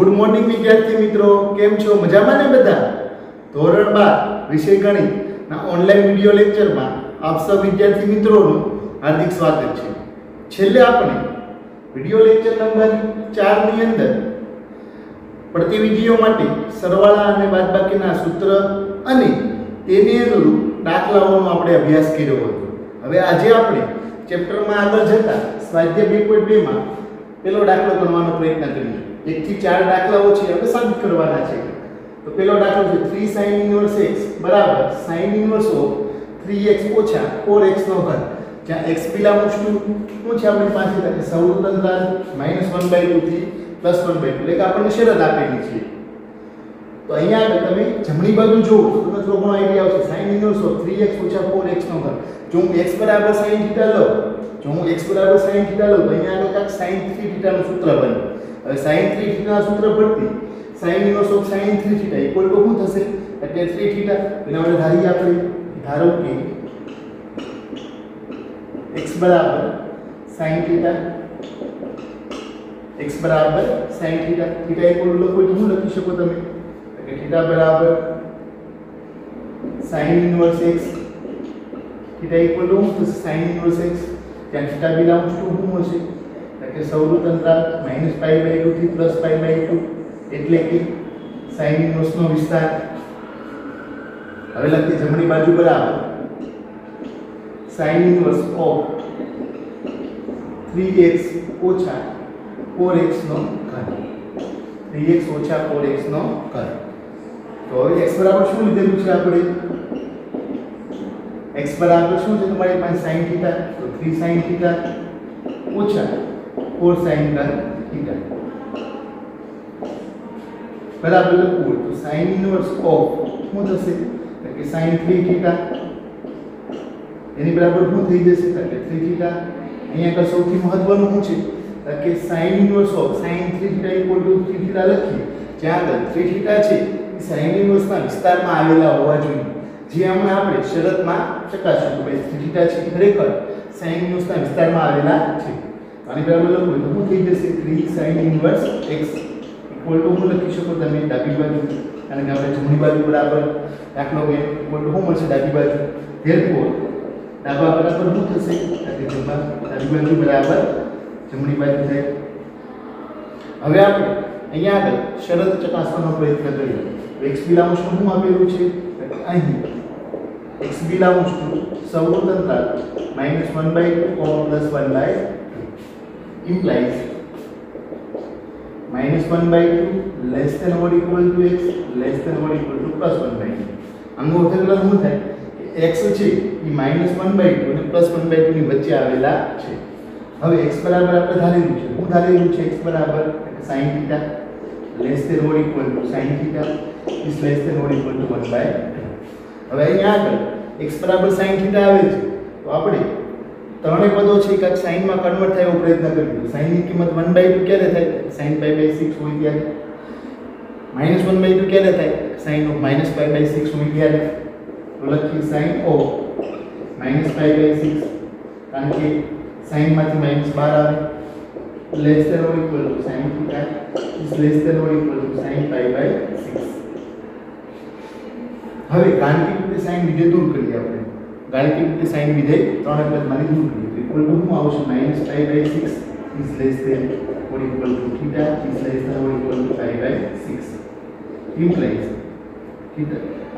Good morning વિદ્યાર્થી મિત્રો, કેમ છો? મજામાં ને બધા? ધોરણ 12 વિષય ગણિત ના ઓનલાઈન વિડિયો લેક્ચરમાં આપ સૌ વિદ્યાર્થી મિત્રોનું હાર્દિક સ્વાગત છે. છેલ્લે આપણે વિડિયો લેક્ચર નંબર 4 ની અંદર પ્રતિવિધિઓ માટે સરવાળા અને બાદબાકીના સૂત્ર અને તેની અનુરૂપ દાખલાઓનો આપણે અભ્યાસ કર્યો હતો. હવે આજે આપણે ચેપ્ટરમાં આગળ જતા સ્વાધ્યાય 2.2 માં પેલો દાખલો ગણવાનો પ્રયત્ન કરીએ. 1 થી 4 દાખલાઓ છે, આપણે સાબિત કરવાના છે. તો પેલો દાખલો છે 3 sin inverse x બરાબર sin inverse of 3x ઓછા 4x નો ઘન. જ્યાં x belongs to શું છે આપણી પાસે કે સૌનું અંતરાલ -1/2 થી +1/2 એટલે કે આપણને શરત આપેલી છે. તો અહીંયા આગળ તમે જમણી બાજુ જુઓ તો તમને થોડો ઘણો આઈડિયા આવશે. sin inverse of 3x ઓછા 4x નો ઘન. જો હું x બરાબર sin θ લઉં, તો અહીંયા આગળ કાંઈક sin 3θ નું સૂત્ર બને. હવે sin 3θ ના સૂત્ર પરથી sin inverse of sin 3θ equal to શું થશે? એટલે 3θ. એના માટે ધારીએ આપણે, ધારો કે x બરાબર sin θ, x બરાબર sin θ, θ ઇક્વલ ટુ લખો તો શું લખી શકો તમે? કે θ બરાબર sin inverse x, θ equal to શું થશે? sin inverse x. ત્યાં θ belongs to શું હશે? કે સૌનું અંતરાલ -π/2 થી +π/2 એટલે કે sin inverse નો વિસ્તાર. હવે લખી જમણી બાજુ બરાબર sin inverse of 3x ઓછા 4x નો ઘન. 3x ઓછા 4x નો ઘન. તો હવે x બરાબર શું લીધેલું છે આપણે? x બરાબર શું છે તમારી પાસે? sin θ. તો 3 sin θ ઓછા 4 sin θ બરાબર લખવું તો sin inverse of શું થશે? કે sin 3θ એની બરાબર શું થઈ જશે? એટલે 3θ. અહીંયા આગળ સૌથી મહત્વનું શું છે કે sin inverse of sin 3θ equal to 3θ લખીએ. જ્યાં આગળ 3θ છે એ sin inverse ના વિસ્તારમાં આવેલા હોવા જોઈએ. જે હમણાં આપણે શરતમાં ચકાસ્યું કે ભાઈ 3θ છે ખરેખર sin inverse ના વિસ્તારમાં આવેલા છે. આની બરાબર લખવું તો શું થઈ જશે? 3 sin inverse x equal to શું લખી શકો તમે? ડાબી બાજુ, કારણ કે આપણે જમણી બાજુ બરાબર દાખલો કે ઇક્વલ ટુ શું મળશે? ડાબી બાજુ. ધેરફોર ડાબા બરાબર શું થશે? કે ડાબી બાજુ બરાબર જમણી બાજુ થાય. હવે આપણે અહીંયા આગળ શરત ચકાસવાનો પ્રયત્ન કરીએ. x belongs to શું આપેલું છે? અહીં x belongs to સૌનું અંતરાલ -1/2, +1/2 implies -1/2 less than or equal to x less than or equal to +1/2. આનો અર્થ શું થાય કે x છે એ -1/2 અને +1/2 ની વચ્ચે આવેલા છે. હવે x બરાબર આપણે ધારેલું છે. શું ધારેલું છે? x બરાબર sin θ less than or equal to sin θ is less than or equal to 1/2. હવે અહીંયા આગળ x બરાબર sin θ આવે છે તો આપણે ત્રણેય પદો છે કે sin માં કન્વર્ટ થાય એવો પ્રયત્ન કરીએ. sin ની કિંમત 1/2 ક્યારે થાય? sin π/6 હોય ત્યારે. -1/2 ક્યારે થાય? sin of -π/6 હોય ત્યારે. તો લખી sin of -π/6, કારણ કે sin માંથી -12 આવે. less than or equal to sin θ is less than or equal to sin π/6. હવે ગાણિતિક રીતે sin વિધેય દૂર કરીએ આપણે. ગાણિતિક રીતે sin વિધેય ત્રણે પદમાંથી દૂર કરીએ. ઇક્વલ ટુ શું આવશે? -π/6 is less than or equal to θ is less than or equal to π/6 implies θ.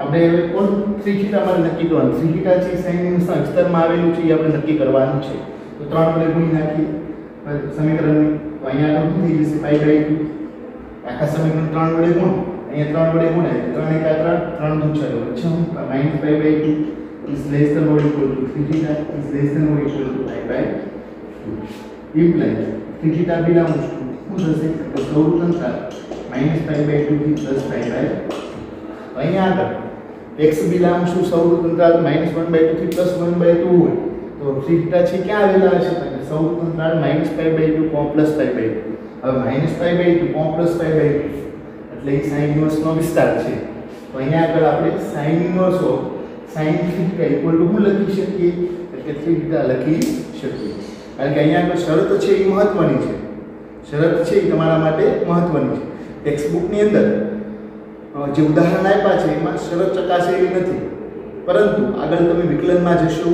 આપણે હવે કોણ 3θ માં નક્કી કરવાનું. 3θ છે sin inverse ના વિસ્તારમાં આવેલું છે એ આપણે નક્કી કરવાનું છે. તો 3 વડે ગુણી નાખીએ સમીકરણને. તો અહીંયા આગળ શું થઈ જશે? π/2. આખા સમીકરણ 3 વડે ગુણ, અહીંયા 3 વડે ગુણાય 3 × 3 3 × 6 -π/2 is less than or equal to 3θ is less than or equal to π/2 implies 3θ belongs to શું થશે? તો સૌનું અંતરાલ -π/2 થી +π/2. અહીંયા આગળ x belongs to સૌનું અંતરાલ -1/2 થી +1/2 હોય તો 3θ છે ક્યાં આવેલા હશે? તો સૌનું અંતરાલ -π/2, +π/2. હવે -π/2, +π/2 એટલે એ sin inverse નો વિસ્તાર છે. તો અહીંયા આગળ આપણે sin inverse of sin 3θ equal to શું લખી શકીએ? એટલે 3θ લખી શકીએ. કારણ કે અહીંયા આગળ શરત છે એ મહત્વની છે. શરત છે એ તમારા માટે મહત્વની છે. ટેક્સ્ટ બુકની અંદર જે ઉદાહરણ આપ્યા છે એમાં શરત ચકાસેલી નથી, પરંતુ આગળ તમે વિકલનમાં જશો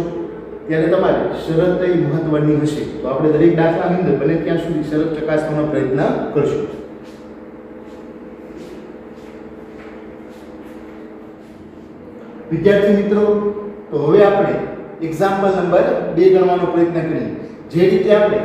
ત્યારે તમારે શરત એ મહત્વની હશે. તો આપણે દરેક દાખલાની અંદર બને ત્યાં સુધી શરત ચકાસવાનો પ્રયત્ન કરશું. વિદ્યાર્થી મિત્રો, તો હવે આપણે એક્ઝામ્પલ નંબર 2 ગણવાનો પ્રયત્ન કરીએ. જે રીતે આપણે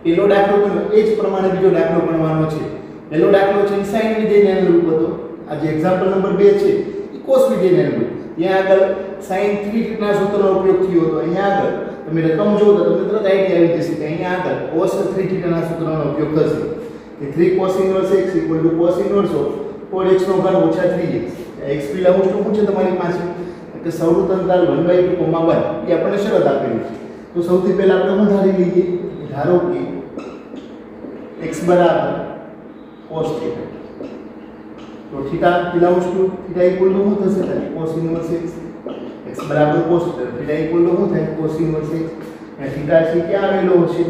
પહેલો દાખલો ગણ્યો એ જ પ્રમાણે બીજો દાખલો ગણવાનો છે. પહેલો દાખલો છે sin વિધેયને અનુરૂપ હતો. આ જે એક્ઝામ્પલ નંબર 2 છે એ cos વિધેયને અનુરૂપ. ત્યાં આગળ sin 3θ ના સૂત્રનો ઉપયોગ થયો હતો. અહીંયા આગળ તમે રકમ જોવો તો તમને તરત આઈડિયા આવી જશે કે અહીંયા આગળ cos 3θ ના સૂત્રનો ઉપયોગ થશે. કે 3 cos inverse x cos inverse of 4x નો ઘન ઓછા 3x. x બિલોંગ્સ ટુ શું છે તમારી પાસે કે સૌનું અંતરાલ 1/2, 1 એ આપણને શરત આપેલી છે. તો સૌથી પહેલા આપણે શું ધારી લઈએ? ધારો કે x બરાબર cos θ. તો θ બિલોંગ્સ ટુ θ ઇક્વલ ટુ શું થશે? cos inverse x. x બરાબર cos θ. θ ઇક્વલ ટુ શું થાય? cos inverse x. અને θ છે ક્યાં આવેલો હશે?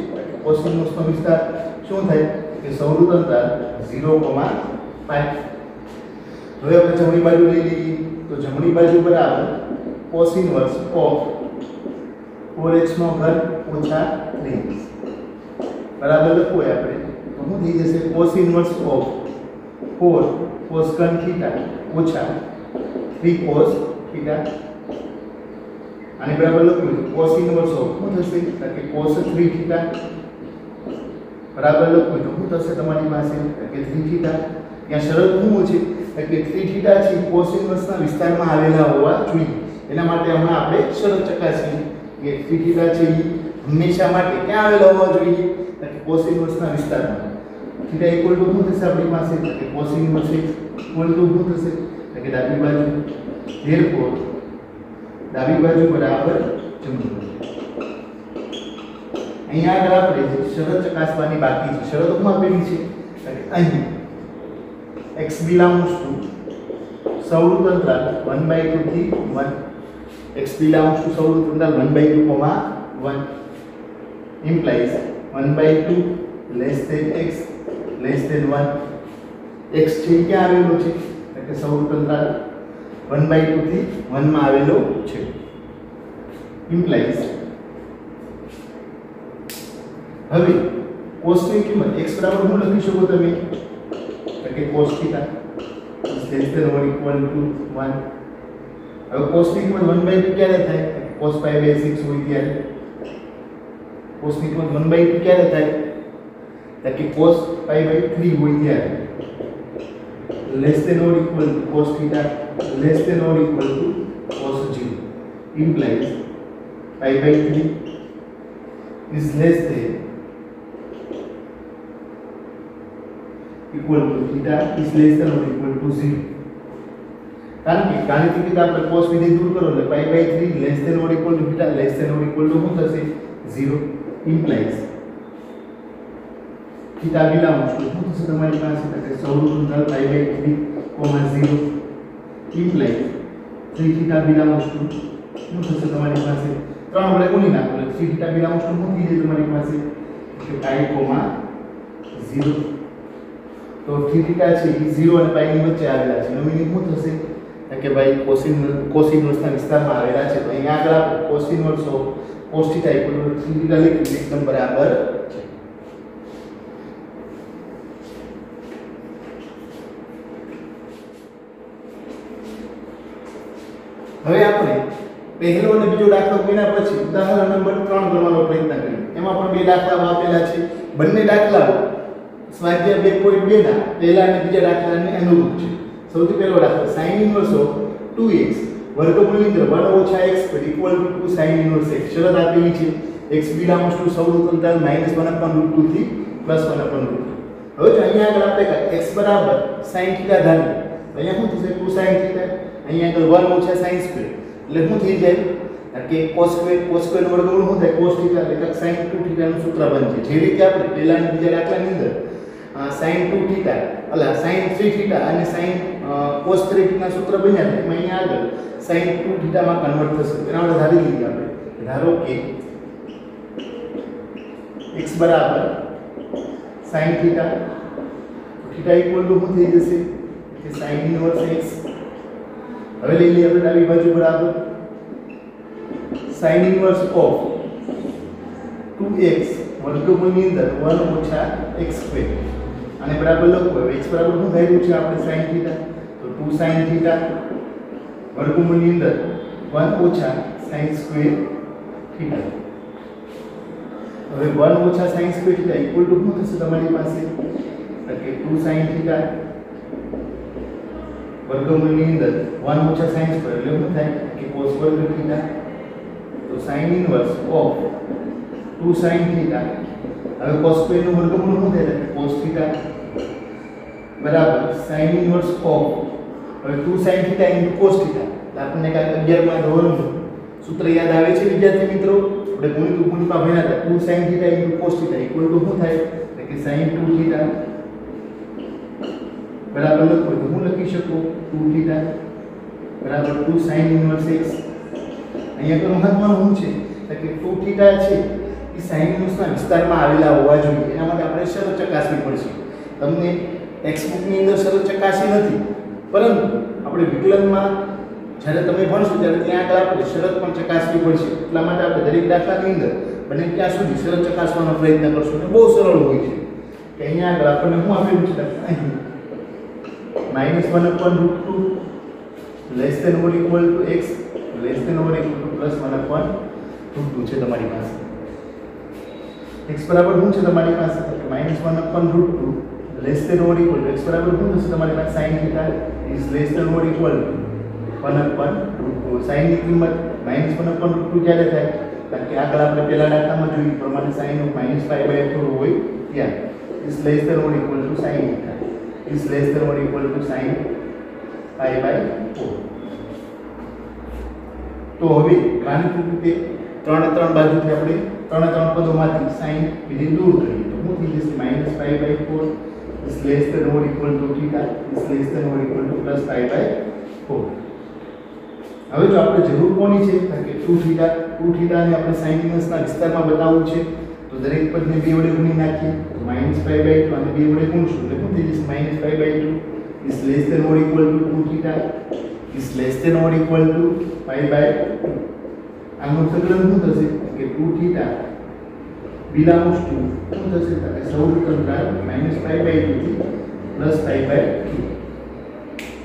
cos inverse નો વિસ્તાર શું થાય? કે સૌનું અંતરાલ 0,5. હવે આપણે જમણી બાજુ લઈ લઈએ. તો જમણી બાજુ બરાબર cos inverse of 4x નો ઘન ઓછા 3x બરાબર લખવું હોય આપણે તો શું થઈ જશે? cos inverse of 4 cos ઘન θ ઓછા 3 cos θ. આને બરાબર લખ્યું cos inverse of શું થશે? કે cos 3θ બરાબર લખ્યું તો શું થશે તમારી પાસે? કે 3θ. ત્યાં શરત શું છે? કે 3θ છે cos inverse ના વિસ્તારમાં આવેલા હોવા જોઈએ. એના માટે હમણાં આપણે શરત ચકાસીએ કે 3θ છે એ હંમેશા માટે ક્યાં આવેલા હોવા જોઈએ? કે cos inverse ના વિસ્તારમાં. θ ઇક્વલ ટુ શું થશે આપણી પાસે? કે cos inverse x equal to શું થશે? કે ડાબી બાજુ therefore ડાબી બાજુ બરાબર જમણી બાજુ. અહીંયા આગળ આપણે શરત ચકાસવાની બાકી છે. શરત શું આપેલી છે? કે અહીં x belongs to સૌનું અંતરાલ 1/2 થી 1. x belongs to સૌનું અંતરાલ 1/2, 1 implies 1/2 less than x less than 1. x છે ક્યાં આવેલો છે? કે સૌનું અંતરાલ 1/2 થી 1 માં આવેલો છે. implies હવે cos ની કિંમત x બરાબર શું લખી શકો તમે? કે cos θ is less than or equal to 1. હવે cos ની કિંમત 1/2 ક્યારે થાય? cos π/6 હોય ત્યારે. cos ની કિંમત 1/2 ક્યારે થાય? કે cos π/3 હોય ત્યારે. less than or equal to cos θ less than or equal to cos 0 implies π/3 is less than equal to θ is less than or equal to 0. કારણ કે ગાણિતિક રીતે આપણે cos વિધેય દૂર કરો એટલે π/3 less than or equal to θ less than or equal to શું થશે? 0 implies θ belongs to શું થશે તમારી પાસે? કે સૌનું અંતરાલ π/3, 0 implies 3θ belongs to શું થશે તમારી પાસે? 3 વડે ગુણી નાખો એટલે 3θ belongs to શું થઈ જાય તમારી પાસે? કે π, 0. તો 3θ છે એ 0 અને π ની વચ્ચે આવેલા છે. એનો મીનિંગ શું થશે? કે ભાઈ cos inverse ના વિસ્તારમાં આવેલા છે. તો અહીંયા આગળ આપણે cos inverse of cos θ equal to 3θ લખી એકદમ બરાબર છે. હવે આપણે પહેલો અને બીજો દાખલો ગણ્યા પછી ઉદાહરણ નંબર 3 ગણવાનો પ્રયત્ન કરીએ. એમાં પણ બે દાખલાઓ આપેલા છે. બંને દાખલાઓ સ્વાધ્યાય 2.2 ના પહેલા અને બીજા દાખલાને અનુરૂપ છે. સૌથી પહેલો દાખલો sin inverse of 2x વર્ગમૂળની અંદર 1 - x equal to 2 sin inverse x. શરત આપેલી છે x belongs to સૌનું અંતરાલ -1/√2 થી +1/√2. હવે જો અહીંયા આગળ આપણે x બરાબર sin θ ધારીએ તો અહીંયા શું થશે? 2 sin θ. અહીંયા આગળ 1 - sin સ્ક્વેર એટલે શું થઈ જાય? કે cos સ્ક્વેર વર્ગમૂળ શું થાય? cos θ એટલે sin 2θ નું સૂત્ર બનશે. જે રીતે આપણે પહેલા અને બીજા દાખલાની અંદર sin 2θ અલા sin 3θ અને sin cos 3θ ના સૂત્ર બન્યા છે. એમાં અહીંયા આગળ sin 2θ માં કન્વર્ટ થશે. એના માટે ધારી લઈએ આપણે. ધારો કે x બરાબર sin θ थीटा इक्वल टू શું થઈ જશે કે sin ઇન્વર્સ x હવે લઈ લઈએ આપણે ડાબી બાજુ બરાબર sin ઇન્વર્સ ઓફ 2x વર્ગમૂળની અંદર 1 ઓછા x સ્ક્વેર આને બરાબર લખો x બરાબર શું થઈ રહ્યું છે આપણે sin થીટા તો 2 sin થીટા વર્ગમૂળની અંદર 1 ઓછા sin સ્ક્વેર થીટા હવે 1 ઓછા sin square theta equal to શું થશે તમારી પાસે કે 2 sin થીટા વર્ગમૂળની અંદર 1 ઓછા sin સ્ક્વેર એટલે શું થાય કે cos વર્ગ થીટા તો sin inverse of 2 sin theta હવે cos સ્ક્વેર નું વર્ગમૂળ શું થાય કે cos થીટા બરાબર sin ઇન્વર્સ ઓફ હવે 2 sin થીટા cos થીટા આપણને કાંઈ 11 માં ધોરણનું સૂત્ર યાદ આવે છે વિદ્યાર્થી મિત્રો આપણે ગુણિત ગુણિતમાં ભણ્યા હતા 2 sin theta cos theta equal to શું થાય કે sin 2 થીટા બરાબર લખો તો હું લખી શકું 2 થીટા બરાબર 2 sin ઇન્વર્સ x અહીંયા તો મહત્વનું શું છે કે 2 થીટા છે એ sin ઇન્વર્સના વિસ્તારમાં આવેલા હોવા જોઈએ એના માટે આપણે શરત ચકાસવી પડશે તમને ટેક્સ્ટ બુકની અંદર શરત ચકાસી નથી પરંતુ આપણે વિકલનમાં જ્યારે તમે ભણશો ત્યારે ત્યાં આગળ આપણે શરત પણ ચકાસવી પડશે એટલા માટે આપણે દરેક દાખલાની અંદર બને ત્યાં સુધી શરત ચકાસવાનો પ્રયત્ન કરશું અને બહુ સરળ હોય છે કે અહીંયા આગળ આપણને શું આપેલું છે અહીં -1/√2 less than or equal to x less than or equal to +1/√2 છે તમારી પાસે x બરાબર શું છે તમારી પાસે -1/√2 less than or equal to x બરાબર શું થશે તમારી પાસે sin theta is less than or equal to 1/√2 sin ની કિંમત -1/√2 ક્યારે થાય કારણ કે આગળ આપણે પહેલા દાખલામાં જોયું પ્રમાણે sin ઓફ -π/4 હોય ત્યાં is less than or equal to sin theta is less than or equal to sin π/4 તો હવે ગાણિતિક રીતે ત્રણ બાજુથી આપણે ત્રણ પદોમાંથી sin વિધિ દૂર કરીએ તો શું થઈ જશે -π/4 is less than or equal to theta is less than or equal to +π/4 હવે જો આપણે જરૂર કોની છે કે 2 થીટા ને આપણે sin ઇન્વર્સના વિસ્તારમાં બતાવવું છે તો દરેક પદને 2 વડે ગુણી નાખીએ તો -π/2 અને 2 વડે ગુણશું એટલે શું થઈ જશે -π/2 is less than or equal to 2 theta is less than or equal to π/2 આનું સંકલન શું થશે કે 2 theta belongs to શું થશે કે સૌપ્રથમ -π/2 થી +π/2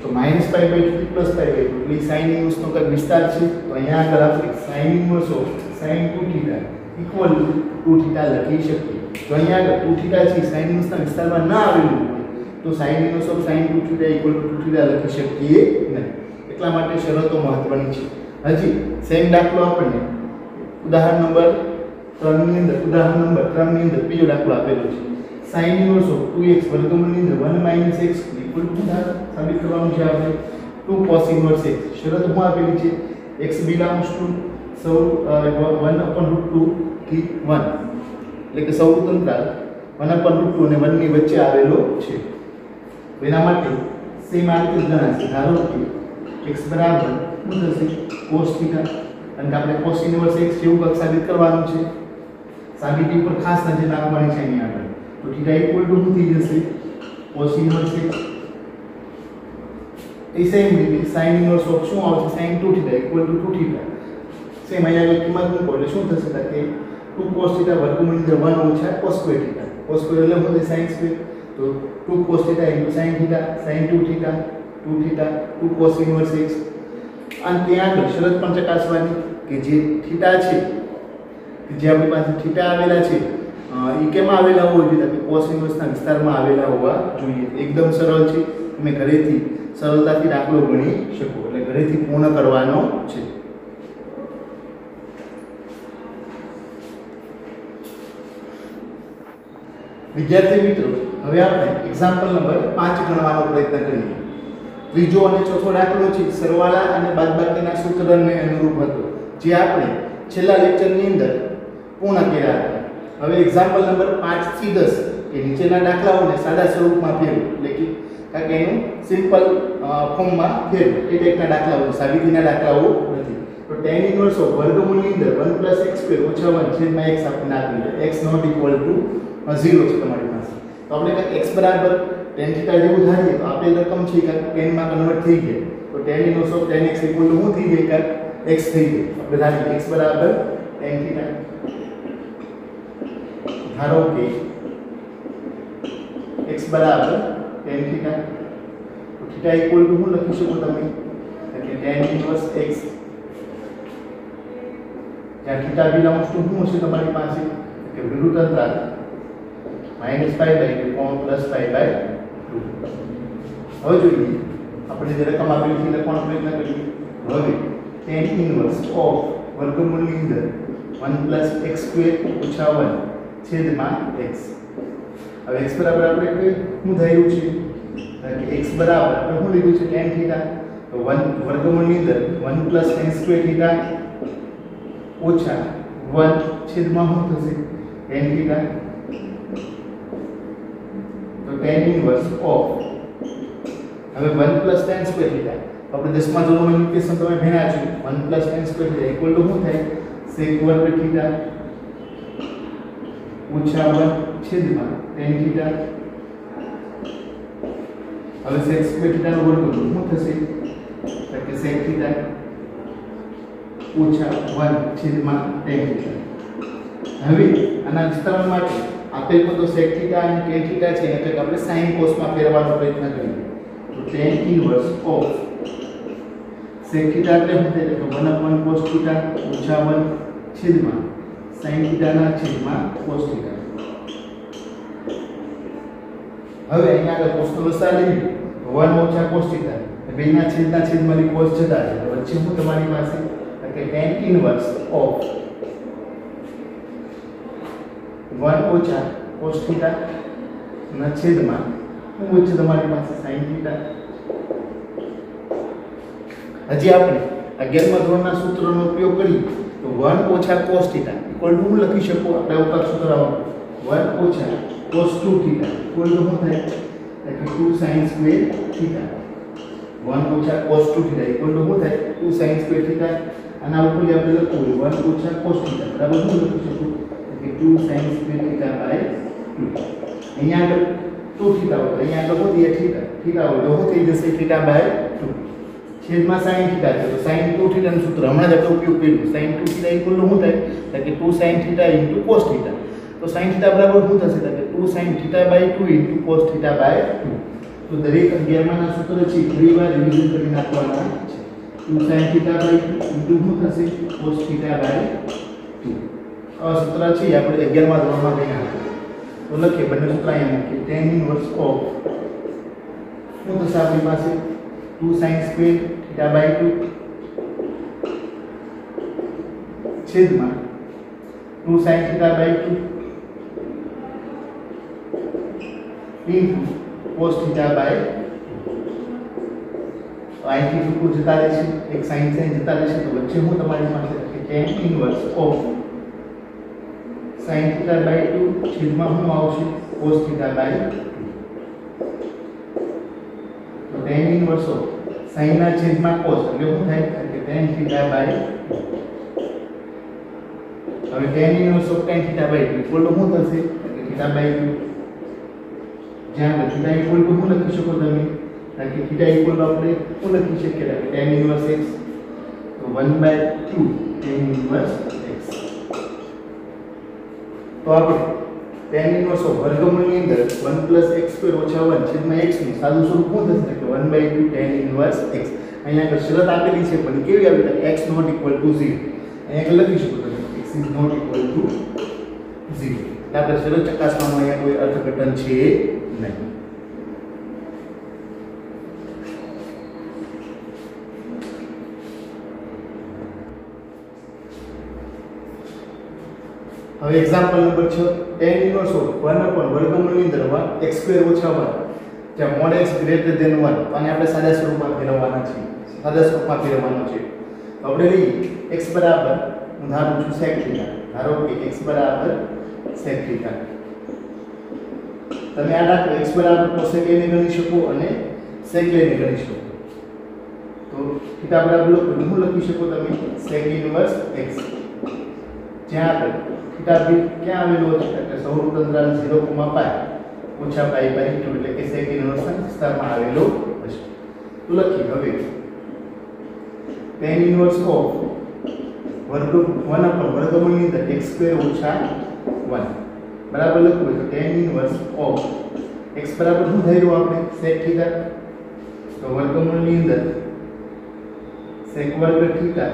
તો -π/2 થી +π/2 એટલે sin ઇન્વર્સ નો કઈ વિસ્તાર છે તો અહીંયા આગળ આપણે sin inverse of sin 2 theta equal to 2 theta લખી શકીએ તો અહીંયા આગળ 2 થીટા છે sin ઇન્વર્સના વિસ્તારમાં ના આવેલું હોય તો sin inverse of sin 2 theta equal to 2 theta લખી શકીએ નહીં એટલા માટે શરતો મહત્વની છે હજી સેમ દાખલો આપણને ઉદાહરણ નંબર 3 ની અંદર બીજો દાખલો આપેલો છે sin ઇન્વર્સ ઓફ 2x વર્ગમૂળની અંદર 1 - x ઇક્વલ ટુ સાબિત કરવાનું છે આપણે 2 cos ઇન્વર્સ x શરત શું આપેલી છે x belongs to 1/√2 થી 1 એટલે કે સૌતંત્રાલ 1/√2 અને 1 ની વચ્ચે આવેલો છે એના માટે સેમ આ રીતે ગણાશે ધારો કે x બરાબર શું થશે cos થીટા અને આપણે cos ઇન્વર્સ x જેવું કંઈક સાબિત કરવાનું છે સાબિતી ઉપર ખાસ નજર રાખવાની છે અહીં આગળ તો થીટા ઇક્વલ ટુ શું થઈ જશે cos ઇન્વર્સ x એ સેમ રીતે sin ઇન્વર્સ ઓફ શું આવશે sin 2 theta equal to 2 theta same અહીંયા કિંમત મૂકો એટલે શું થશે કે 2 cos થીટા વર્ગમૂળની અંદર 1 ઓછા cos square theta cos square એટલે શું થશે sin સ્ક્વેર તો 2 cos theta * sin theta sin 2 theta 2 theta 2 cos inverse x અને ત્યાં આગળ શરત પણ ચકાસવાની કે જે થીટા છે કે જે આપણી પાસે થીટા આવેલા છે એ કેમાં આવેલા હોવા જોઈએ કે cos ઇન્વર્સના વિસ્તારમાં આવેલા હોવા જોઈએ એકદમ સરળ છે તમે ઘરેથી સરળતાથી દાખલો ગણી શકો એટલે ઘરેથી પૂર્ણ કરવાનો છે વિદ્યાર્થી મિત્રો હવે આપણે એક્ઝામ્પલ નંબર 5 ગણવાનો પ્રયત્ન કરીએ ત્રીજો અને ચોથો દાખલો છે સરવાળા અને બાદબાકીના સૂત્રને અનુરૂપ હતો જે આપણે છેલ્લા લેક્ચરની અંદર પૂર્ણ કર્યા હતા હવે એક્ઝામ્પલ નંબર 5 થી 10 કે નીચેના દાખલાઓને સાદા સ્વરૂપમાં ફેરવો એટલે કે એનું સિમ્પલ ફોર્મમાં ફેરવો એ ટાઈપના દાખલાઓ સાબિતીના દાખલાઓ નથી તો tan ઇન્વર્સ ઓફ વર્ગમૂળની અંદર 1 + x² - 1 છેદમાં x આપણને આપેલું છે x ≠ equal to 0 છે તમારી પાસે तो આપણે કે x બરાબર tan થીટા જેવું ધારીએ તો આપેલ રકમ છે કે tan માં કન્વર્ટ થઈ ગઈ તો tan inverse of tan x equal to શું થઈ ગઈ કે x થઈ ગઈ આપણે ધારીએ x બરાબર tan થીટા ધારો કે x બરાબર tan થીટા તો થીટા ઇક્વલ ટુ શું લખી શકો તમે કે tan ઇનવર્સ x જ્યાં થીટા બિલોંગ્સ ટુ શું હશે તમારી પાસે કે વિરુદ્ધ અંતરાલ -π/2 + π/2 હવે જોઈએ આપણે જે રકમ આપેલી છે લખવાનો પ્રયત્ન કરીએ હવે tan ઇનવર્સ ઓફ વર્ગમૂળની અંદર 1 + x² - 1 છેદમાં x હવે x બરાબર આપણે કઈ શું ધાર્યું છે કે x બરાબર આપણે શું લીધું છે tan થીટા તો 1 વર્ગમૂળની અંદર 1 + tan² થીટા ઓછા 1 છેદમાં શું થશે tan થીટા તો tan ઇનવર્સ ઓફ હવે 1 + tan² થીટા આપણે 10મા ધોરણમાં ઇક્વેશન તમે ભણ્યા છો 1 + tan² થીટા ઇક્વલ ટુ શું થાય sec² થીટા ઓછા 1 છેદમાં tan થીટા હવે sec² થીટા નો વર્ગમૂળ શું થશે કે sec થીટા ઓછા 1 છેદમાં tan થીટા હવે આના વિસ્તરણ માટે આપેલ પદો sec થીટા અને tan થીટા છે એટલે આપણે sin cos માં ફેરવવાનો પ્રયત્ન કરીએ તો tan inverse of sec theta એટલે શું થાય તો 1/cos થીટા ઓછા 1 છેદમાં sin થીટા ના છેદમાં cos થીટા હવે અહીંયા આગળ cos નો લસાઅ લઈએ તો 1 - cos થીટા બેના છેદમાં cos જતા રહે વચ્ચે શું તમારી પાસે કે tan inverse of 1 - cos theta ના છેદમાં શું વચ્ચે તમારી પાસે sin થીટા હજી આપણે 11મા ધોરણના સૂત્રનો ઉપયોગ કરી તો 1 - cos થીટા ઇક્વલ ટુ લખી શકો આપણે ઉપર સૂત્ર આવો 1 - cos 2 થીટા ઇક્વલ ટુ શું થાય કે 2 sin square theta 1 - cos 2 theta equal to શું થાય 2 sin સ્ક્વેર થીટા આના ઉપર આપણે લખવું 1 - cos થીટા બરાબર શું લખી શકું કે 2 sin સ્ક્વેર થીટા બાય 2 અહીંયા આગળ 2 થીટા હોય અહીંયા આગળ શું થશે થીટા હોય તો શું થઈ જશે થીટા બાય 2 છેદમાં sin થીટા છે તો sin 2 થીટા નું સૂત્ર હમણાં જ આપણે ઉપયોગ કર્યું sin 2 થીટા ઇક્વલ ટુ શું થાય કે 2 sin થીટા * cos થીટા તો sin થીટા બરાબર શું થશે કે 2 sin theta by 2 * cos theta by 2 તો દરેક 11માના સૂત્ર છે ફરીવાર રિવિઝન કરી નાખવાના છે 2 sin થીટા બાય 2 શું થશે cos થીટા બાય 2 આ સૂત્ર છે આપણે 11મા ધોરણમાં ભણ્યા તો લખીએ બંને સૂત્ર અહીંયા મૂકીએ tan ઇનવર્સ ઓફ શું થશે આપણી પાસે 2 sin સ્ક્વેર થીટા બાય 2 છેદમાં 2 sin theta by 2 into cos theta by 2 તો અહીંથી ટૂંકું જતા રહેશે એક sin જતા રહેશે તો વચ્ચે હું તમારી પાસે tan inverse of sin theta by 2 છેદમાં શું આવશે cos થીટા બાય 2 તો tan ઇનવર્સ ઓફ sin ના છેદમાં cos એટલે શું થાય કે tan થીટા બાય 2 હવે tan inverse of tan theta by 2 equal to શું થશે કે થીટા બાય 2 જ્યાં થીટા ઇક્વલ ટુ શું લખી શકો તમે કે થીટા ઇક્વલ ટુ આપણે શું લખી શકીએ કે tan ઇનવર્સ x તો 1/2 tan ઇનવર્સ x તો આપણે tan ઇનવર્સ ઓફ વર્ગમૂળની અંદર 1 + x² - 1 છેદમાં x નું સાદું સ્વરૂપ શું થશે કે 1/2 tan ઇનવર્સ x અહીંયા આગળ શરત આપેલી છે પણ કેવી આવી કે x ≠ = 0 અહીંયા આગળ લખી શકો તમે x ≠ = 0 આપણે શરત ચકાસવામાં અહીંયા કોઈ અર્થઘટન છે નહીં હવે example number 6 tan inverse of 1 વર્ગમૂળની અંદર 1 x² - 1 જ્યાં mod x greater than 1 તો આને આપણે સાદા સ્વરૂપમાં ફેરવવાના છે સાદા સ્વરૂપમાં ફેરવવાનો છે તો આપણે લઈએ x બરાબર હું ધારું છું sec થીટા ધારો કે x બરાબર sec થીટા તમે આ દાખલો x બરાબર cosec a ને ગણી શકો અને sec a ને ગણી શકો તો થીટા બરાબર શું લખી શકો તમે sec ઇનવર્સ x જ્યાં આપણે થીટા બી ક્યાં આવેલો છે એટલે સૌર અંતરાલ 0,π ઓછા પાઈ બાય 2 એટલે કે સેક ઇન્વર્સના વિસ્તારમાં આવેલો હશે. તો લખીએ હવે tan ઇન્વર્સ ઓફ વર્ગ 1 અપન વર્ગમૂળની અંદર x સ્ક્વેર ઓછા 1 બરાબર લખવું તો tan ઇન્વર્સ ઓફ x બરાબર શું થઈ રહ્યું આપણે sec થીટા તો વર્ગમૂળની અંદર sec વર્ગ થીટા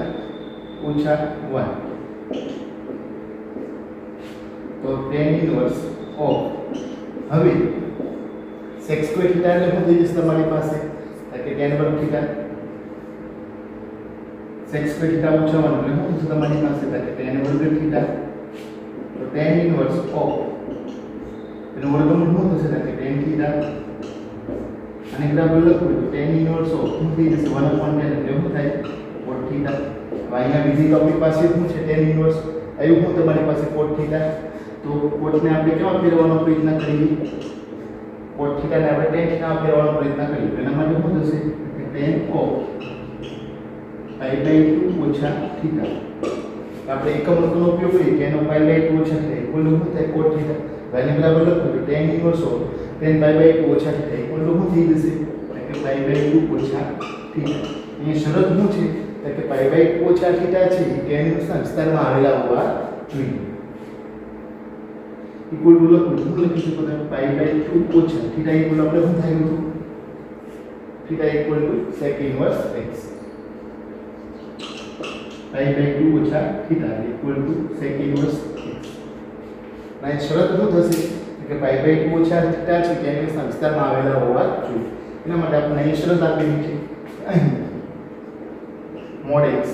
ઓછા 1 તો tan ઇન્વર્સ ઓફ હવે sec સ્ક્વેર થીટા એટલે શું થઈ જશે તમારી પાસે કે tan વર્ગ થીટા sec સ્ક્વેર થીટા ઓછા 1 એટલે શું થશે તમારી પાસે કે tan વર્ગ થીટા તો tan ઇન્વર્સ ઓફ એનો વર્ગમૂળ શું થશે કે tan થીટા અને બરાબર લખવું તો tan ઇન્વર્સ ઓફ શું થઈ જશે 1 upon tan એટલે શું થાય cot થીટા. અહીંયા બીજી ટોપિક પાસે શું છે tan ઇન્વર્સ આવ્યું હું તમારી પાસે cot થીટા તો cot ને આપણે કેવા ફેરવવાનો પ્રયત્ન કરીએ cot થીટા ને આપણે tan થીટા ફેરવવાનો પ્રયત્ન કરીએ એના માટે શું થશે કે tan ઓફ પાઈ બાય 2 ઓછા થીટા આપણે એકમ અંકનો ઉપયોગ કરીએ tan ઓફ પાઈ બાય 2 ઓછા થીટા ઇક્વલ શું થાય cot થીટા અને બરાબર લખો તો tan inverse of tan pi by 2 ઓછા થીટા ઇક્વલ શું થઈ જશે કે પાઈ બાય 2 ઓછા થીટા. અહીં શરત શું છે કે પાઈ બાય 2 ઓછા થીટા છે એ tan ઇન્વર્સના વિસ્તારમાં આવેલા હોવા જોઈએ. ઇક્વલ ટુ લખો તો લખી શકો તમે પાઈ બાય 2 ઓછા થીટા ઇક્વલ આપણે શું થાય હતું theta equal to sec inverse x pi by 2 ઓછા theta equal to sec inverse x. ના શરત શું થશે કે પાઈ બાય 2 ઓછા થીટા છે tan ઇન્વર્સના વિસ્તારમાં આવેલા હોવા જોઈએ. એના માટે આપણે અહીં શરત આપેલી છે અહીં mod x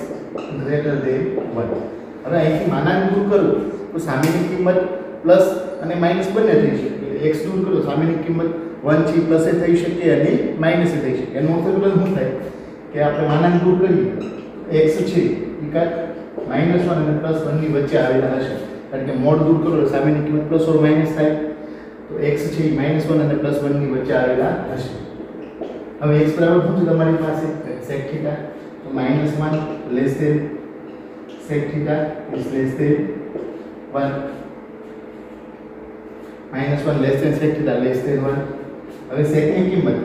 greater than 1. હવે અહીંથી માનાંક દૂર કરું તો સામેની કિંમત પ્લસ અને માઈનસ બંને થઈ શકે. એટલે x દૂર કરો સામેની કિંમત 1 છે પ્લસ એ થઈ શકે અને માઈનસ એ થઈ શકે. એનો મતલબ શું થાય કે આપણે માનાંક દૂર કરીએ x છે એ કાં -1 અને +1 ની વચ્ચે આવેલા હશે કારણ કે મોડ દૂર કરો એટલે સામેની કિંમત પ્લસ ઓર માઈનસ થાય તો x છે એ -1 અને +1 ની વચ્ચે આવેલા હશે. હવે x બરાબર શું છે તમારી પાસે sec થીટા તો -1 less than sec theta is less than 1 -1 less than sec theta less than 1. હવે sec ની કિંમત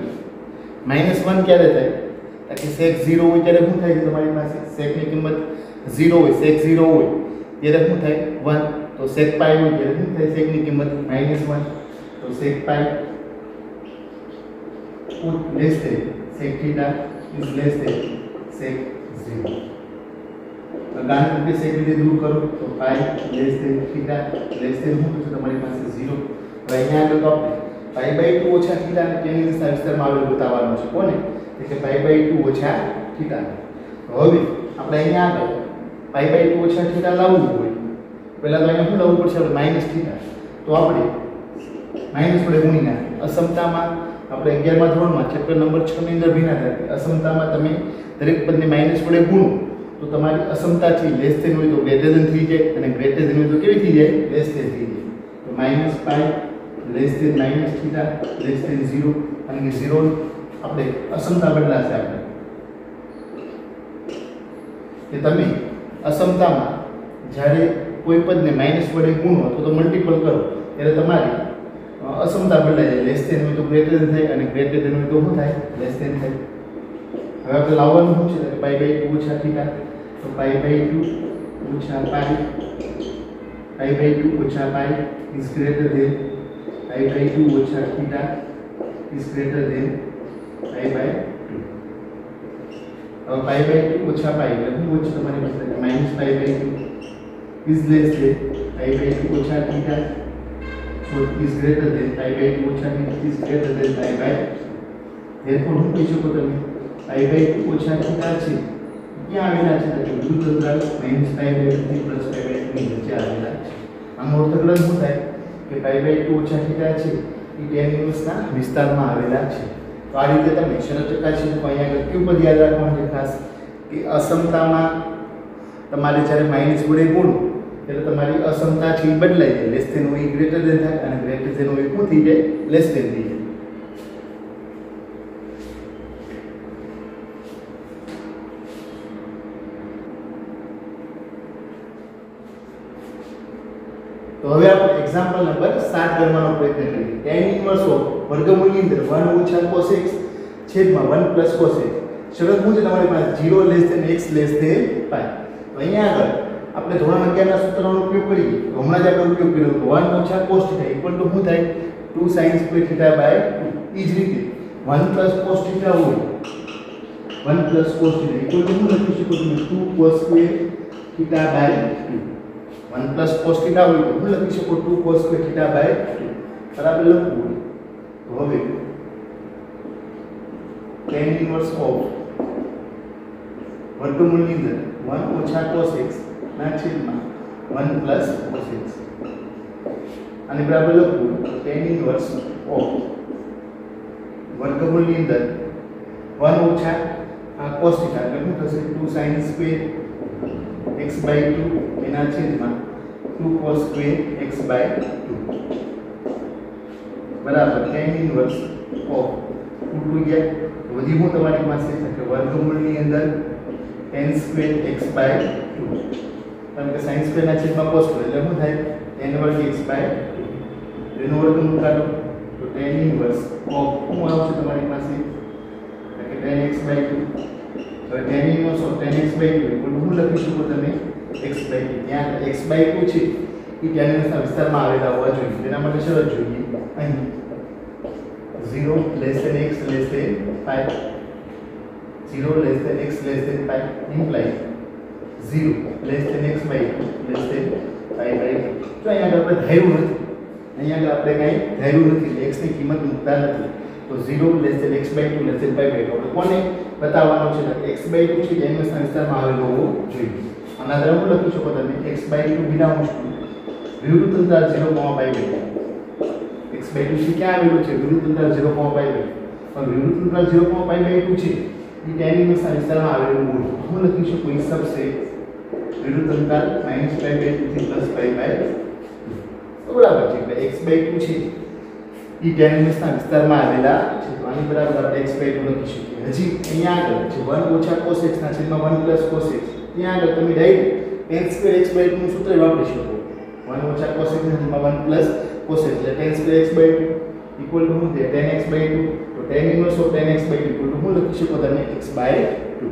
-1 ક્યારે થાય કે sec 0 હોય ત્યારે શું થાય છે તમારી પાસે sec ની કિંમત 0 હોય sec 0 હોય ત્યારે શું થાય 1 તો sec pi હોય ત્યારે શું થાય sec ની કિંમત -1 તો sec pi less than sec theta is less than sec 0. गांठ के सेक लीजिए दूर करो तो पाई less than theta less than हो तो તમારી પાસે 0. હવે અહીંયા આગળ તો પાઈ બાય 2 ઓછા થીટા ને કેની વિસ્તારમાં આવેલ બતાવવાનું છે કોને કે પાઈ બાય 2 ઓછા થીટા. હવે આપણે અહીંયા આગળ પાઈ બાય 2 ઓછા થીટા લાવવું હોય પહેલા તો અહીંયા શું લાવવું પડશે આપણે માઈનસ થીટા તો આપણે માઈનસ વડે ગુણીને અસમતામાં આપણે 11મા ધોરણમાં ચેપ્ટર નંબર 6 ની અંદર ભીના થાય અસમતામાં તમે દરેક પદને માઈનસ વડે ગુણો તો તમારી અસમતા છે લેસ ધેન હોય તો ગ્રેટર ધેન થઈ જાય અને ગ્રેટર ધેન હોય તો કેવી થઈ જાય લેસ ધેન થઈ જાય. તો minus pi less than minus theta less than 0 અને કે 0 આપણે અસમતા બદલાશે આપણે કે તમે અસમતામાં જ્યારે કોઈ પદને માઈનસ વડે ગુણો તો મલ્ટીપલ કરો ત્યારે તમારી અસમતા બદલાય જાય લેસ ધેન હોય તો ગ્રેટર ધેન થાય અને ગ્રેટર ધેન હોય તો શું થાય લેસ ધેન થાય. હવે આપણે લાવવાનું શું છે પાઈ બાય 2 ઓછા થીટા તો પાઈ બાય 2 ઓછા પાઈ પાઈ બાય 2 ઓછા pi is greater than pi by 2 ઓછા theta is greater than pi by 2. હવે પાઈ બાય 2 ઓછા પાઈ એટલે શું ઓછું તમારી પાસે minus pi by 2 is less than pi by 2 ઓછા theta so is greater than pi by 2 ઓછા theta is greater than pi by therefore શું કહી શકો તમે પાઈ બાય 2 ઓછા થીટા છે ક્યાં આવેલા છે તો વિરુદ્ધ અંતરાલ -pi by 2 plus pi by 2 ની વચ્ચે આવેલા છે. આનો અર્થઘટન શું થાય કે પાઈ બાય 2 ઓછા થીટા છે એ tan ઇન્વર્સના વિસ્તારમાં આવેલા છે. તો આ રીતે તમે શરત ચકાસી શકો. અહીંયા આગળ કયું પદ યાદ રાખવાનું છે ખાસ કે અસમતામાં તમારે જ્યારે માઈનસ વડે ગુણો ત્યારે તમારી અસમતા છે એ બદલાઈ જાય લેસ ધેન હોય ગ્રેટર ધેન થાય અને ગ્રેટર ધેન હોય શું થઈ જાય લેસ ધેન થઈ જાય. તો હવે આપણે એક્ઝામ્પલ નંબર 7 કરવાનો પ્રયત્ન કરીએ. tan ઇન્વર્સ ઓફ વર્ગમૂળની અંદર 1 ઓછા cos x છેદમાં 1 પ્લસ cos x. શરત શું છે તમારી પાસે? 0 less than x less than pi. તો અહીંયા આગળ આપણે ધોરણ 11 ના સૂત્રનો ઉપયોગ કરીએ. તો હમણાં જ આપણે ઉપયોગ કર્યો તો 1 ઓછા cos θ ઇક્વલ ટુ શું થાય? 2 sin સ્ક્વેર θ બાય 2. એ જ રીતે 1 પ્લસ cos θ હોય 1 પ્લસ cos θ ઇક્વલ ટુ શું લખી શકો તમે? 2 cos square θ by 2. 1 plus cos θ હોય તો શું લખી શકો? 2 cos સ્ક્વેર θ બાય 2. બરાબર લખવું તો હવે tan ઇન્વર્સ ઓફ વર્ગમૂળની અંદર 1 ઓછા cos x ના છેદમાં 1 પ્લસ cos x અને બરાબર લખવું તો tan ઇન્વર્સ ઓફ વર્ગમૂળની અંદર 1 ઓછા cos θ એટલે શું થશે? 2 sin સ્ક્વેર x બાય 2 એના છેદમાં 2 cos સ્ક્વેર x બાય 2 બરાબર tan ઇન્વર્સ ઓફ 2 ગયા. વધી હું તમારી પાસે કે વર્ગમૂળની અંદર tan સ્ક્વેર x બાય 2 કારણ કે sin સ્ક્વેર ના છેદમાં cos સ્ક્વેર એટલે શું થાય? tan વર્ગ x બાય 2 એનો વર્ગમૂળ કાઢો તો tan ઇન્વર્સ ઓફ શું આવશે તમારી પાસે? કે tan x બાય 2. હવે tan inverse of tan x by 2 એટલે શું લખી શકો તમે? x by 2. ત્યાં x બાય 2 છે એ tan ઇન્વર્સના વિસ્તારમાં આવેલા હોવા જોઈએ. તેના માટે શરત જોઈએ અહીં 0 less than x less than 5. 0 less than x less than 5 implies 0 less than x by 2 less than 5 by 2. તો અહીંયા આપણે ધાર્યું નથી. અહીંયા આપણે કંઈ ધાર્યું નથી. x ની કિંમત મૂકતા નથી. તો 0 less than x by 2 less than 5 by 2 આપણે કોને બતાવવાનું છે? કે x by 2 છે એ ઇન્વર્સના વિસ્તારમાં આવેલો હોવો જોઈએ. અને આ દ્રમ લખી શકો તમે x by 2 વિના મુશ્કેલ વિરુદ્ધ અંતર 0, π by 2. x by 2 છે ક્યાં આવેલું છે? વિરુદ્ધ અંતર 0, π by 2. પણ વિરુદ્ધ અંતર 0, π by 2 છે એ tan ઇન્વર્સના વિસ્તારમાં આવેલું હોય. હું લખી શકું એ સબસે વિરુદ્ધ અંતર -π by 2 થી +π by 2. તો બરાબર છે. એટલે x by 2 છે એ tan ઇન્વર્સના વિસ્તારમાં આવેલા છે. તો આની બરાબર આપણે x by 2 લખી શકીએ. હજી અહીંયા આગળ છે 1 ઓછા cos x ના છેદમાં 1 પ્લસ cos x. ત્યાં આગળ તમે direct tan square x by 2 નું સૂત્ર વાપરી શકો. 1 ઓછા cos x ના છેદમાં 1 પ્લસ cos x એટલે tan square x by 2 equal to શું થાય? tan x by 2. તો tan inverse of tan x by 2 equal to શું લખી શકો તમે? x by 2.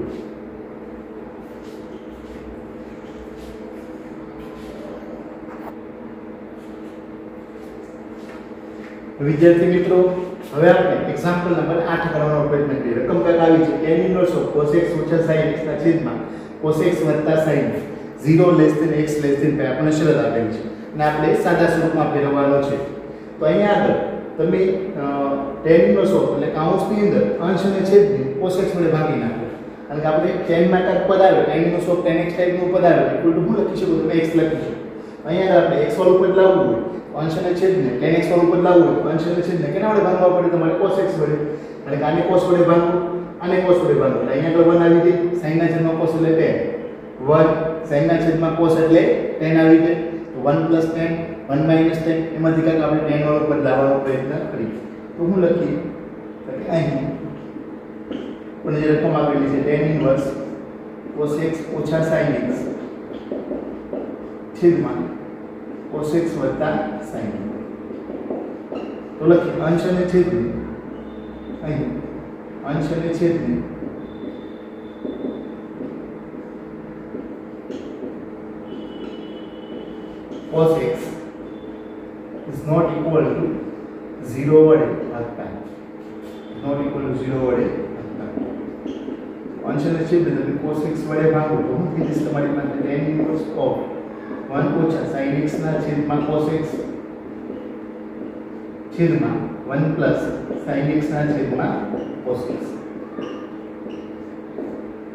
વિદ્યાર્થી મિત્રો હવે આપણે એક્ઝામ્પલ નંબર 8 કરવાનો પ્રયત્ન કરીએ. રકમ કાક આવી છે tan inverse of cos x ઓછા sin x ના છેદમાં cos x વત્તા sin 0 less than x less than 5 આપણને શરત આપેલી છે અને આપણે સાદા સ્વરૂપમાં ફેરવવાનો છે. તો અહીંયા આગળ તમે tan ઇન્વર્સ ઓફ એટલે કૌંસની અંદર અંશ અને છેદને cos x વડે ભાગી નાખો. કારણ કે આપણે tan માટે પદ આવે tan inverse of tan x ટાઈપનું પદ આવે ઇક્વલ ટુ શું લખી શકો તમે? x લખી શકો. અહીંયા આગળ આપણે x વાળું પદ લાવવું હોય અંશ અને છેદને tan x વાળું પદ લાવવું હોય અંશ અને છેદને કેના વડે ભાગવા પડે? તમારે cos x વડે. એટલે આને cos વડે ભાગો આને cos વડે ભાગો. એટલે અહીંયા આગળ 1 આવી જાય. sin ના છેદમાં cos એટલે tan 1 sin ના છેદમાં cos એટલે tan આવી જાય. તો 1 + tan 1 - tan એમાંથી કાંઈક આપણે tan વાળું પદ લાવવાનો પ્રયત્ન કરીએ. તો હું લખી કે અહીં પણ જે રકમ આપેલી છે tan ઇન્વર્સ cos x ઓછા sin x છેદમાં cos x વત્તા sin. તો લખી અંશ અને છેદને અહીં અંશ અને છેદને cos x is not equal to 0 વડે ભાગતા. not equal to 0 વડે ભાગતા. અંશ અને છેદને તમે cos x વડે ભાગો તો શું થઈ જશે તમારી પાસે? tan ઇન્વર્સ ઓફ 1 ઓછા sin x ના છેદમાં cos x છેદમાં 1 પ્લસ sin x ના છેદમાં cos x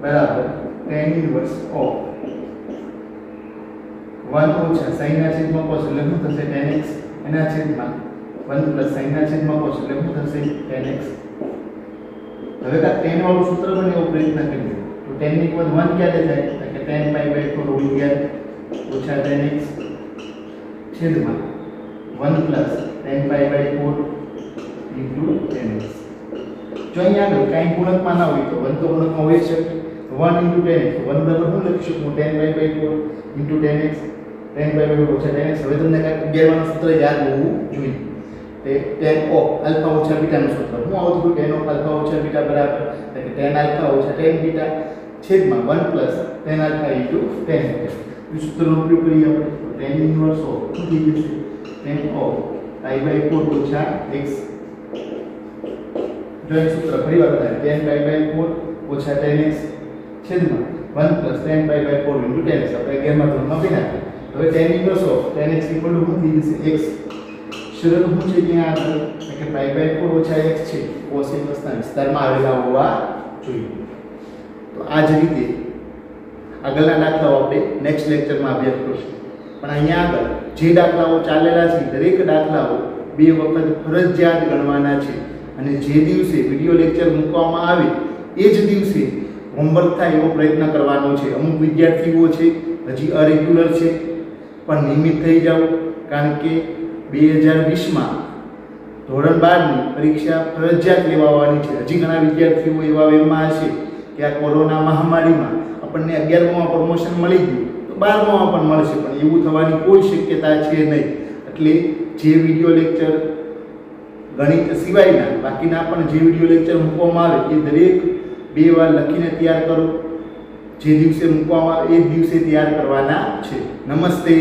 બરાબર tan ઇન્વર્સ ઓફ 1 ઓછા sin ના છેદમાં cos એટલે શું થશે? tan x એના છેદમાં 1 પ્લસ sin ના છેદમાં cos એટલે શું થશે? tan x. હવે કા tan વાળું સૂત્ર બને એવો પ્રયત્ન કરીએ. તો tan ની કિંમત 1 ક્યારે થાય? કે tan π by 4 હોલ સ્ક્વેર ઓછા tan x છેદમાં 1 plus tan π by 4 into tan x. જો અહીંયા આગળ કાંઈ ગુણકમાં ના હોય તો 1 તો ગુણકમાં હોઈ શકે. 1 ઇન્ટુ tan x 1 બરાબર શું લખી શકું? tan π by 4 into tan x tan pi by 4 ઓછા tan x. હવે તમને કાંઈક 11 નું સૂત્ર યાદ હોવું જોઈએ. તે tan of alpha ઓછા બીટા નું સૂત્ર હું આવતું tan of alpha ઓછા બીટા બરાબર એટલે કે tan alpha ઓછા tan બીટા છેદમાં 1 plus tan alpha into tan beta. એ સૂત્રનો ઉપયોગ કરીએ આપણે. તો tan inverse of શું થઈ જશે? tan of pi by 4 ઓછા x. જો એ સૂત્ર ફરીવાર બતાવીએ. tan pi by 4 ઓછા tan x છેદમાં 1 plus tan pi by 4 into tan x. આપણે 11 માં ધોરણમાં ભેગા કર્યા. હવે tan inverse of tan x equal to શું થઈ જશે? x. શરત શું છે ત્યાં આગળ કે pi by 4 ઓછા x છે cos inverse ના વિસ્તારમાં આવેલા હોવા જોઈએ. તો આ જ રીતે આગળના દાખલાઓ આપણે નેક્સ્ટ લેક્ચરમાં અભ્યાસ કરીશું. પણ અહીંયા આગળ જે દાખલાઓ ચાલેલા છે દરેક દાખલાઓ 2 વખત ફરજિયાત ગણવાના છે અને જે દિવસે વિડિયો લેક્ચર મૂકવામાં આવે એ જ દિવસે હોમવર્ક થાય એવો પ્રયત્ન કરવાનો છે. અમુક વિદ્યાર્થીઓ છે હજી અરેગ્યુલર છે પણ નિયમિત થઈ જાઓ, કારણ કે 2020માં ધોરણ 12 ની પરીક્ષા ફરજિયાત લેવાની છે. હજી ઘણા વિદ્યાર્થીઓ એવા વેમમાં હશે કે આ કોરોના મહામારીમાં આપણને 11માં પ્રમોશન મળી ગયું તો 12માં પણ મળશે, પણ એવું થવાની કોઈ શક્યતા છે નહીં. એટલે જે વિડિયો લેક્ચર ગણિત સિવાયના બાકીના પણ જે વિડિયો લેક્ચર મૂકવામાં આવે એ દરેક 2 વાર લખીને તૈયાર કરો. જે દિવસે મૂકવામાં આવે એ દિવસે તૈયાર કરવાના છે. નમસ્તે.